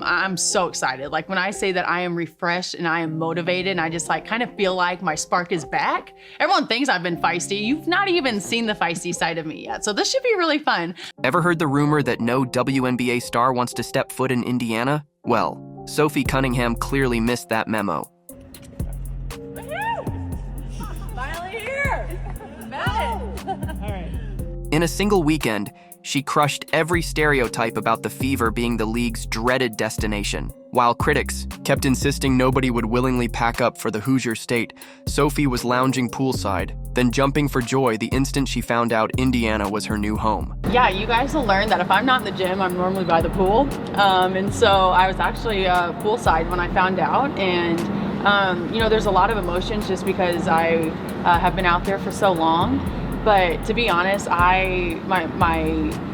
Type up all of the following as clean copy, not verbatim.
I'm so excited. Like when I say that I am refreshed and I am motivated and I just like kind of feel like my spark is back. Everyone thinks I've been feisty. You've not even seen the feisty side of me yet. So this should be really fun. Ever heard the rumor that no WNBA star wants to step foot in Indiana? Well, Sophie Cunningham clearly missed that memo. Finally here. All right. In a single weekend, she crushed every stereotype about the Fever being the league's dreaded destination. While critics kept insisting nobody would willingly pack up for the Hoosier State, Sophie was lounging poolside, then jumping for joy the instant she found out Indiana was her new home. Yeah, you guys will learn that if I'm not in the gym, I'm normally by the pool. And so I was actually poolside when I found out. And, you know, there's a lot of emotions just because I have been out there for so long. But to be honest, my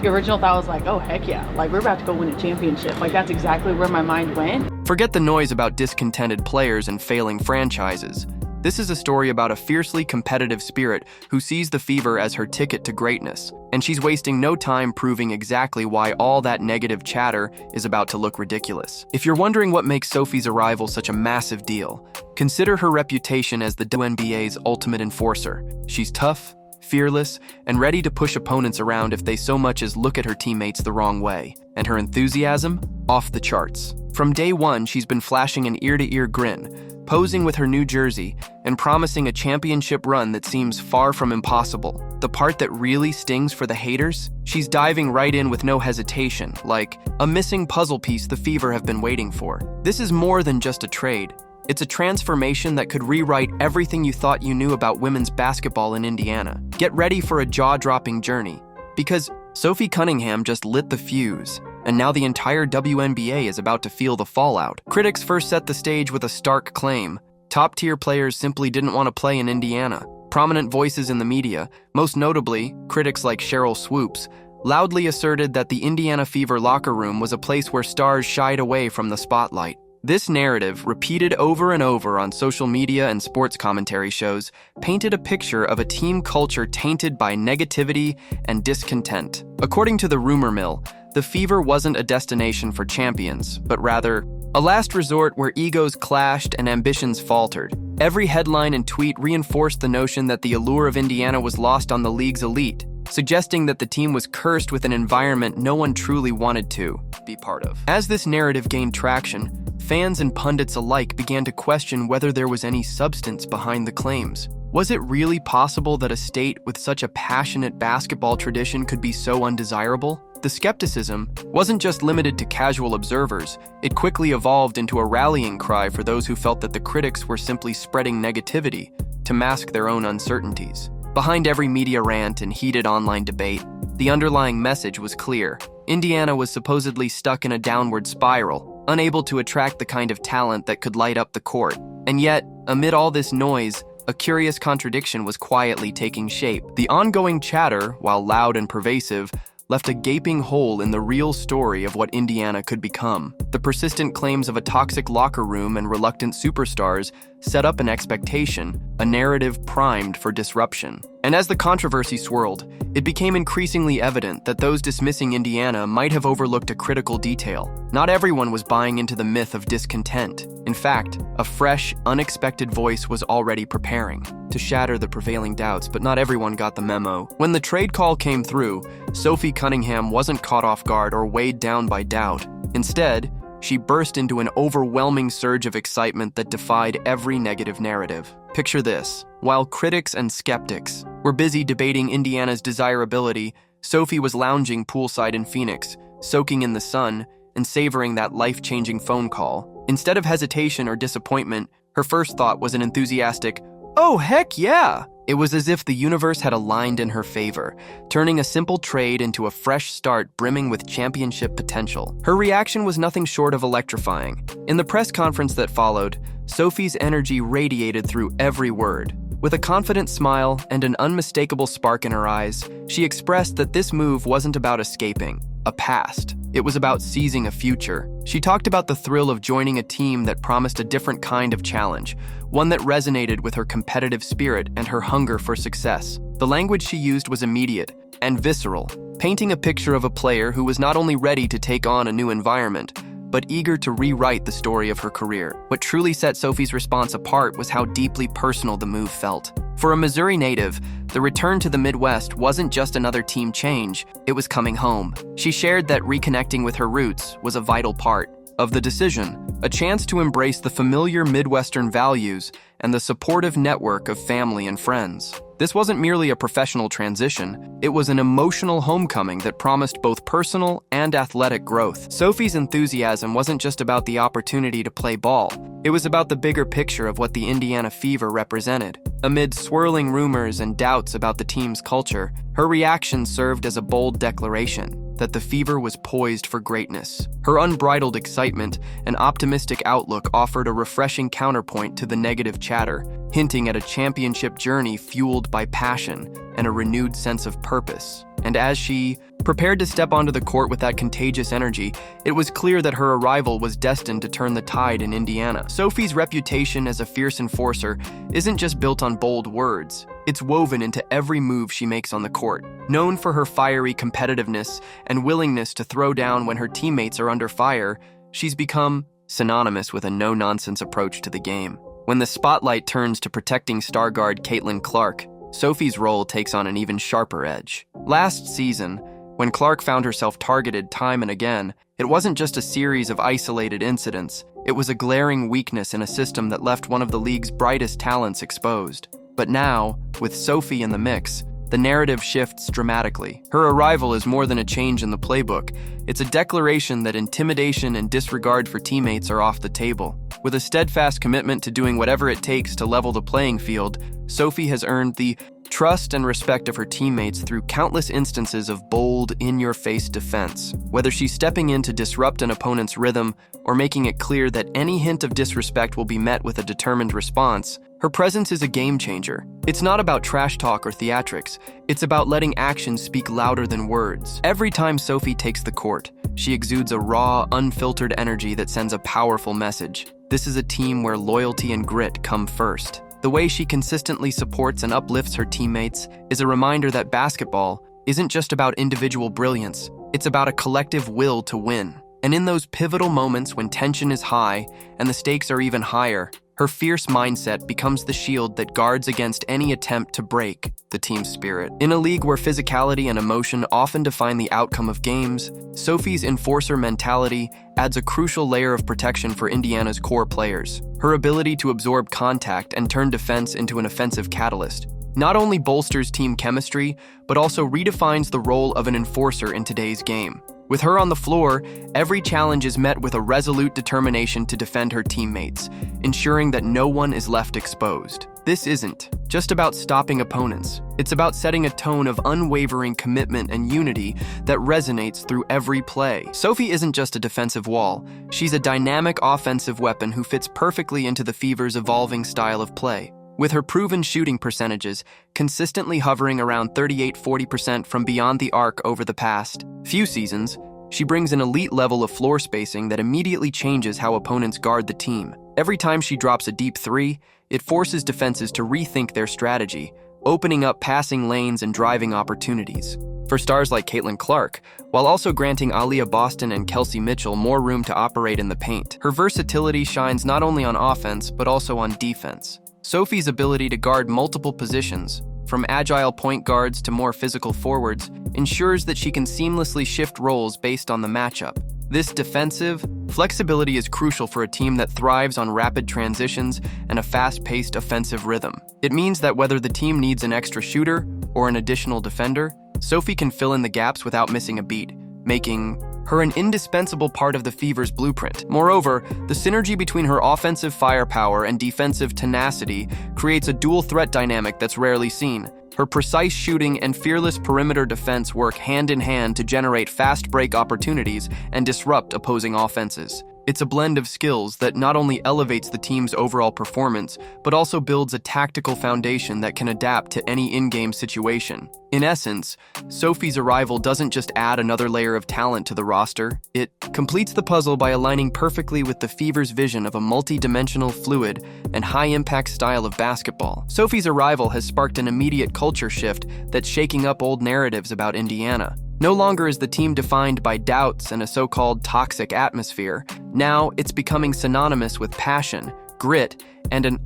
original thought was like, oh, heck yeah. Like, we're about to go win a championship. Like, that's exactly where my mind went. Forget the noise about discontented players and failing franchises. This is a story about a fiercely competitive spirit who sees the Fever as her ticket to greatness. And she's wasting no time proving exactly why all that negative chatter is about to look ridiculous. If you're wondering what makes Sophie's arrival such a massive deal, consider her reputation as the WNBA's ultimate enforcer. She's tough, fearless, and ready to push opponents around if they so much as look at her teammates the wrong way. And her enthusiasm? Off the charts. From day one, she's been flashing an ear-to-ear grin, posing with her new jersey, and promising a championship run that seems far from impossible. The part that really stings for the haters? She's diving right in with no hesitation, like a missing puzzle piece the Fever have been waiting for. This is more than just a trade. It's a transformation that could rewrite everything you thought you knew about women's basketball in Indiana. Get ready for a jaw-dropping journey, because Sophie Cunningham just lit the fuse, and now the entire WNBA is about to feel the fallout. Critics first set the stage with a stark claim. Top-tier players simply didn't want to play in Indiana. Prominent voices in the media, most notably critics like Cheryl Swoops, loudly asserted that the Indiana Fever locker room was a place where stars shied away from the spotlight. This narrative, repeated over and over on social media and sports commentary shows, painted a picture of a team culture tainted by negativity and discontent. According to the rumor mill, the Fever wasn't a destination for champions, but rather a last resort where egos clashed and ambitions faltered. Every headline and tweet reinforced the notion that the allure of Indiana was lost on the league's elite, suggesting that the team was cursed with an environment no one truly wanted to be part of. As this narrative gained traction, fans and pundits alike began to question whether there was any substance behind the claims. Was it really possible that a state with such a passionate basketball tradition could be so undesirable? The skepticism wasn't just limited to casual observers. It quickly evolved into a rallying cry for those who felt that the critics were simply spreading negativity to mask their own uncertainties. Behind every media rant and heated online debate, the underlying message was clear. Indiana was supposedly stuck in a downward spiral, unable to attract the kind of talent that could light up the court. And yet, amid all this noise, a curious contradiction was quietly taking shape. The ongoing chatter, while loud and pervasive, left a gaping hole in the real story of what Indiana could become. The persistent claims of a toxic locker room and reluctant superstars set up an expectation, a narrative primed for disruption. And as the controversy swirled, it became increasingly evident that those dismissing Indiana might have overlooked a critical detail. Not everyone was buying into the myth of discontent. In fact, a fresh, unexpected voice was already preparing to shatter the prevailing doubts, but not everyone got the memo. When the trade call came through, Sophie Cunningham wasn't caught off guard or weighed down by doubt. Instead, she burst into an overwhelming surge of excitement that defied every negative narrative. Picture this. While critics and skeptics were busy debating Indiana's desirability, Sophie was lounging poolside in Phoenix, soaking in the sun and savoring that life-changing phone call. Instead of hesitation or disappointment, her first thought was an enthusiastic, "Oh, heck yeah!" It was as if the universe had aligned in her favor, turning a simple trade into a fresh start brimming with championship potential. Her reaction was nothing short of electrifying. In the press conference that followed, Sophie's energy radiated through every word. With a confident smile and an unmistakable spark in her eyes, she expressed that this move wasn't about escaping a past. It was about seizing a future. She talked about the thrill of joining a team that promised a different kind of challenge, one that resonated with her competitive spirit and her hunger for success. The language she used was immediate and visceral, painting a picture of a player who was not only ready to take on a new environment, but eager to rewrite the story of her career. What truly set Sophie's response apart was how deeply personal the move felt. For a Missouri native, the return to the Midwest wasn't just another team change, it was coming home. She shared that reconnecting with her roots was a vital part of the decision, a chance to embrace the familiar Midwestern values and the supportive network of family and friends. This wasn't merely a professional transition, it was an emotional homecoming that promised both personal and athletic growth. Sophie's enthusiasm wasn't just about the opportunity to play ball, it was about the bigger picture of what the Indiana Fever represented. Amid swirling rumors and doubts about the team's culture, her reaction served as a bold declaration that the Fever was poised for greatness. Her unbridled excitement and optimistic outlook offered a refreshing counterpoint to the negative chatter, hinting at a championship journey fueled by passion and a renewed sense of purpose. And as she prepared to step onto the court with that contagious energy, it was clear that her arrival was destined to turn the tide in Indiana. Sophie's reputation as a fierce enforcer isn't just built on bold words, it's woven into every move she makes on the court. Known for her fiery competitiveness and willingness to throw down when her teammates are under fire, she's become synonymous with a no-nonsense approach to the game. When the spotlight turns to protecting star guard Caitlin Clark, Sophie's role takes on an even sharper edge. Last season, when Clark found herself targeted time and again, it wasn't just a series of isolated incidents, it was a glaring weakness in a system that left one of the league's brightest talents exposed. But now, with Sophie in the mix, the narrative shifts dramatically. Her arrival is more than a change in the playbook. It's a declaration that intimidation and disregard for teammates are off the table. With a steadfast commitment to doing whatever it takes to level the playing field, Sophie has earned the trust and respect of her teammates through countless instances of bold, in-your-face defense. Whether she's stepping in to disrupt an opponent's rhythm or making it clear that any hint of disrespect will be met with a determined response, her presence is a game changer. It's not about trash talk or theatrics. It's about letting actions speak louder than words. Every time Sophie takes the court, she exudes a raw, unfiltered energy that sends a powerful message. This is a team where loyalty and grit come first. The way she consistently supports and uplifts her teammates is a reminder that basketball isn't just about individual brilliance, it's about a collective will to win. And in those pivotal moments when tension is high and the stakes are even higher, her fierce mindset becomes the shield that guards against any attempt to break the team's spirit. In a league where physicality and emotion often define the outcome of games, Sophie's enforcer mentality adds a crucial layer of protection for Indiana's core players. Her ability to absorb contact and turn defense into an offensive catalyst not only bolsters team chemistry, but also redefines the role of an enforcer in today's game. With her on the floor, every challenge is met with a resolute determination to defend her teammates, ensuring that no one is left exposed. This isn't just about stopping opponents. It's about setting a tone of unwavering commitment and unity that resonates through every play. Sophie isn't just a defensive wall. She's a dynamic offensive weapon who fits perfectly into the Fever's evolving style of play. With her proven shooting percentages consistently hovering around 38-40% from beyond the arc over the past few seasons, she brings an elite level of floor spacing that immediately changes how opponents guard the team. Every time she drops a deep three, it forces defenses to rethink their strategy, opening up passing lanes and driving opportunities. For stars like Caitlin Clark, while also granting Aaliyah Boston and Kelsey Mitchell more room to operate in the paint. Her versatility shines not only on offense, but also on defense. Sophie's ability to guard multiple positions, from agile point guards to more physical forwards, ensures that she can seamlessly shift roles based on the matchup. This defensive flexibility is crucial for a team that thrives on rapid transitions and a fast-paced offensive rhythm. It means that whether the team needs an extra shooter or an additional defender, Sophie can fill in the gaps without missing a beat, making her an indispensable part of the Fever's blueprint. Moreover, the synergy between her offensive firepower and defensive tenacity creates a dual-threat dynamic that's rarely seen. Her precise shooting and fearless perimeter defense work hand in hand to generate fast break opportunities and disrupt opposing offenses. It's a blend of skills that not only elevates the team's overall performance, but also builds a tactical foundation that can adapt to any in-game situation. In essence, Sophie's arrival doesn't just add another layer of talent to the roster, it completes the puzzle by aligning perfectly with the Fever's vision of a multi-dimensional, fluid, and high-impact style of basketball. Sophie's arrival has sparked an immediate culture shift that's shaking up old narratives about Indiana. No longer is the team defined by doubts and a so-called toxic atmosphere. Now it's becoming synonymous with passion, grit, and an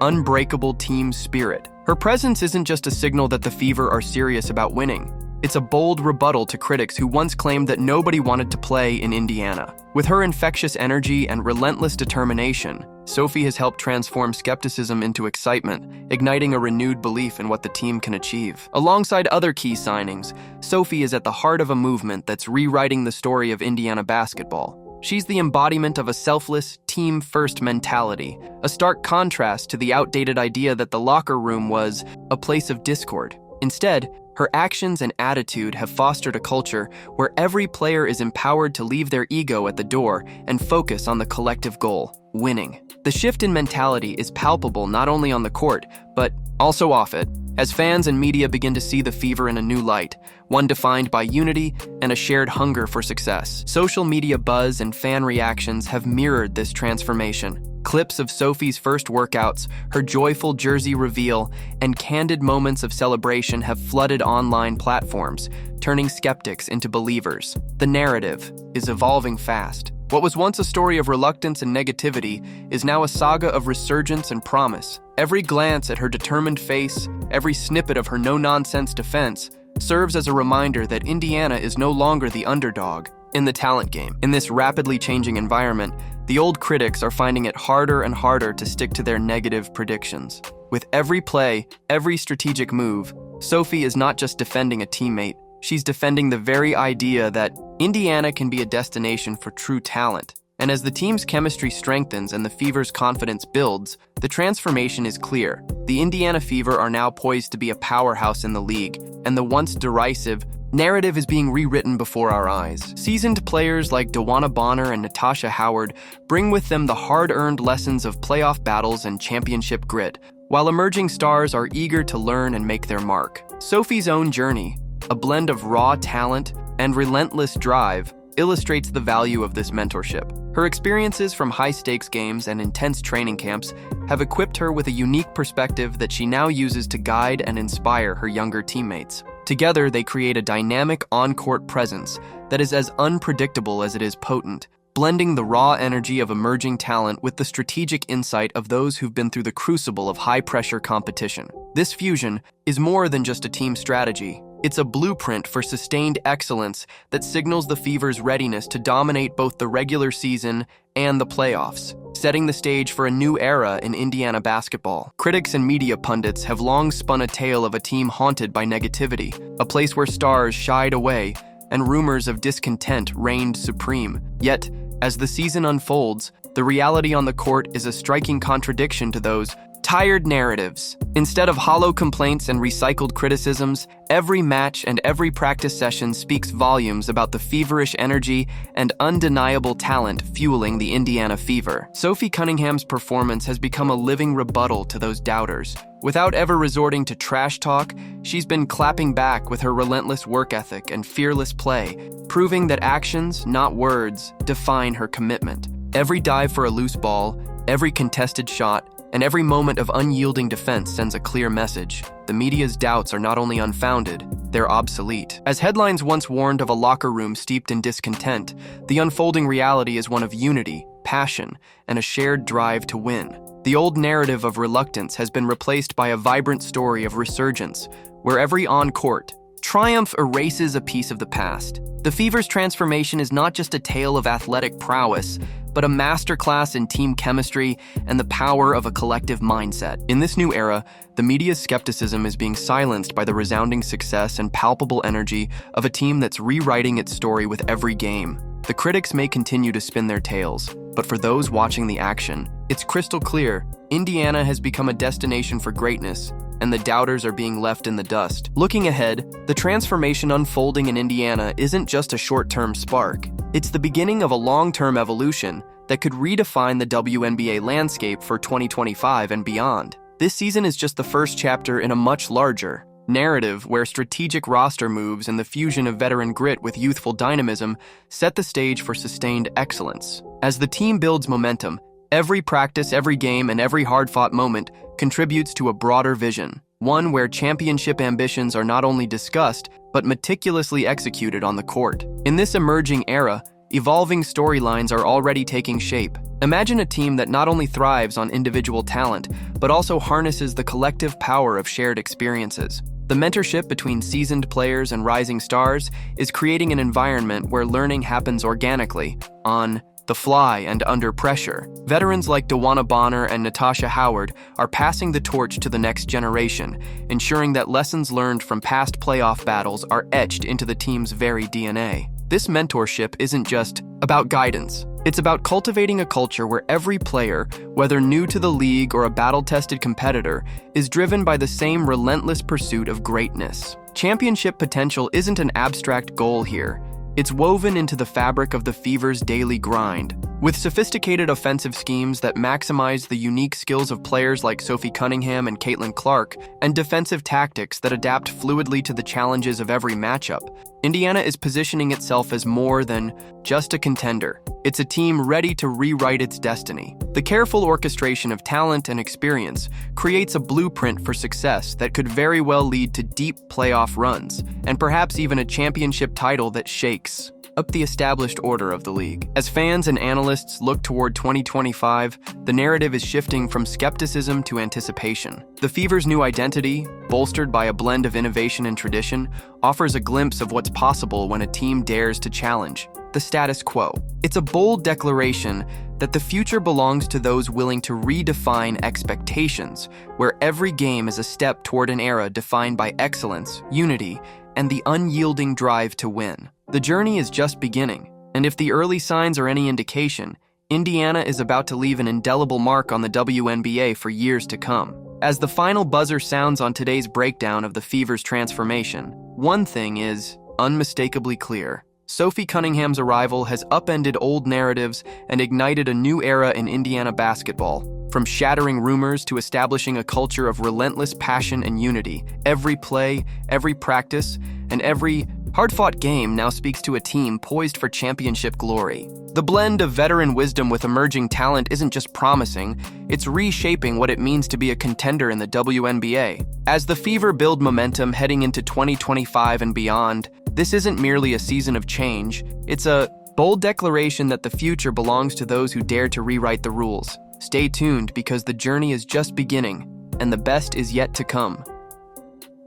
unbreakable team spirit. Her presence isn't just a signal that the Fever are serious about winning. It's a bold rebuttal to critics who once claimed that nobody wanted to play in Indiana. With her infectious energy and relentless determination, Sophie has helped transform skepticism into excitement, igniting a renewed belief in what the team can achieve. Alongside other key signings, Sophie is at the heart of a movement that's rewriting the story of Indiana basketball. She's the embodiment of a selfless, team-first mentality, a stark contrast to the outdated idea that the locker room was a place of discord. Instead, her actions and attitude have fostered a culture where every player is empowered to leave their ego at the door and focus on the collective goal, winning. The shift in mentality is palpable not only on the court, but also off it, as fans and media begin to see the Fever in a new light, one defined by unity and a shared hunger for success. Social media buzz and fan reactions have mirrored this transformation. Clips of Sophie's first workouts, her joyful jersey reveal, and candid moments of celebration have flooded online platforms, turning skeptics into believers. The narrative is evolving fast. What was once a story of reluctance and negativity is now a saga of resurgence and promise. Every glance at her determined face, every snippet of her no-nonsense defense, serves as a reminder that Indiana is no longer the underdog in the talent game. In this rapidly changing environment, the old critics are finding it harder and harder to stick to their negative predictions. With every play, every strategic move, Sophie is not just defending a teammate, she's defending the very idea that Indiana can be a destination for true talent. And as the team's chemistry strengthens and the Fever's confidence builds, the transformation is clear. The Indiana Fever are now poised to be a powerhouse in the league, and the once derisive narrative is being rewritten before our eyes. Seasoned players like Dewana Bonner and Natasha Howard bring with them the hard-earned lessons of playoff battles and championship grit, while emerging stars are eager to learn and make their mark. Sophie's own journey, a blend of raw talent and relentless drive, illustrates the value of this mentorship. Her experiences from high-stakes games and intense training camps have equipped her with a unique perspective that she now uses to guide and inspire her younger teammates. Together, they create a dynamic on-court presence that is as unpredictable as it is potent, blending the raw energy of emerging talent with the strategic insight of those who've been through the crucible of high-pressure competition. This fusion is more than just a team strategy. It's a blueprint for sustained excellence that signals the Fever's readiness to dominate both the regular season and the playoffs, setting the stage for a new era in Indiana basketball. Critics and media pundits have long spun a tale of a team haunted by negativity, a place where stars shied away and rumors of discontent reigned supreme. Yet, as the season unfolds, the reality on the court is a striking contradiction to those tired narratives. Instead of hollow complaints and recycled criticisms, every match and every practice session speaks volumes about the feverish energy and undeniable talent fueling the Indiana Fever. Sophie Cunningham's performance has become a living rebuttal to those doubters. Without ever resorting to trash talk, she's been clapping back with her relentless work ethic and fearless play, proving that actions, not words, define her commitment. Every dive for a loose ball, every contested shot, and every moment of unyielding defense sends a clear message. The media's doubts are not only unfounded, they're obsolete. As headlines once warned of a locker room steeped in discontent, the unfolding reality is one of unity, passion, and a shared drive to win. The old narrative of reluctance has been replaced by a vibrant story of resurgence, where every on-court triumph erases a piece of the past. The Fever's transformation is not just a tale of athletic prowess, but a masterclass in team chemistry and the power of a collective mindset. In this new era, the media's skepticism is being silenced by the resounding success and palpable energy of a team that's rewriting its story with every game. The critics may continue to spin their tales, but for those watching the action, it's crystal clear: Indiana has become a destination for greatness, and the doubters are being left in the dust. Looking ahead, the transformation unfolding in Indiana isn't just a short-term spark. It's the beginning of a long-term evolution that could redefine the WNBA landscape for 2025 and beyond. This season is just the first chapter in a much larger narrative where strategic roster moves and the fusion of veteran grit with youthful dynamism set the stage for sustained excellence. As the team builds momentum, every practice, every game, and every hard-fought moment contributes to a broader vision. one where championship ambitions are not only discussed, but meticulously executed on the court. In this emerging era, evolving storylines are already taking shape. Imagine a team that not only thrives on individual talent, but also harnesses the collective power of shared experiences. The mentorship between seasoned players and rising stars is creating an environment where learning happens organically, on the fly and under pressure. Veterans like Dewana Bonner and Natasha Howard are passing the torch to the next generation, ensuring that lessons learned from past playoff battles are etched into the team's very DNA. This mentorship isn't just about guidance. It's about cultivating a culture where every player, whether new to the league or a battle-tested competitor, is driven by the same relentless pursuit of greatness. Championship potential isn't an abstract goal here. It's woven into the fabric of the Fever's daily grind. With sophisticated offensive schemes that maximize the unique skills of players like Sophie Cunningham and Caitlin Clark, and defensive tactics that adapt fluidly to the challenges of every matchup, Indiana is positioning itself as more than just a contender. It's a team ready to rewrite its destiny. The careful orchestration of talent and experience creates a blueprint for success that could very well lead to deep playoff runs, and perhaps even a championship title that shakes up the established order of the league. As fans and analysts look toward 2025, the narrative is shifting from skepticism to anticipation. The Fever's new identity, bolstered by a blend of innovation and tradition, offers a glimpse of what's possible when a team dares to challenge the status quo. It's a bold declaration that the future belongs to those willing to redefine expectations, where every game is a step toward an era defined by excellence, unity, and the unyielding drive to win. The journey is just beginning, and if the early signs are any indication, Indiana is about to leave an indelible mark on the WNBA for years to come. As the final buzzer sounds on today's breakdown of the Fever's transformation, one thing is unmistakably clear. Sophie Cunningham's arrival has upended old narratives and ignited a new era in Indiana basketball. From shattering rumors to establishing a culture of relentless passion and unity, every play, every practice, and every hard-fought game now speaks to a team poised for championship glory. The blend of veteran wisdom with emerging talent isn't just promising, it's reshaping what it means to be a contender in the WNBA. As the Fever build momentum heading into 2025 and beyond, this isn't merely a season of change, it's a bold declaration that the future belongs to those who dare to rewrite the rules. Stay tuned because the journey is just beginning, and the best is yet to come.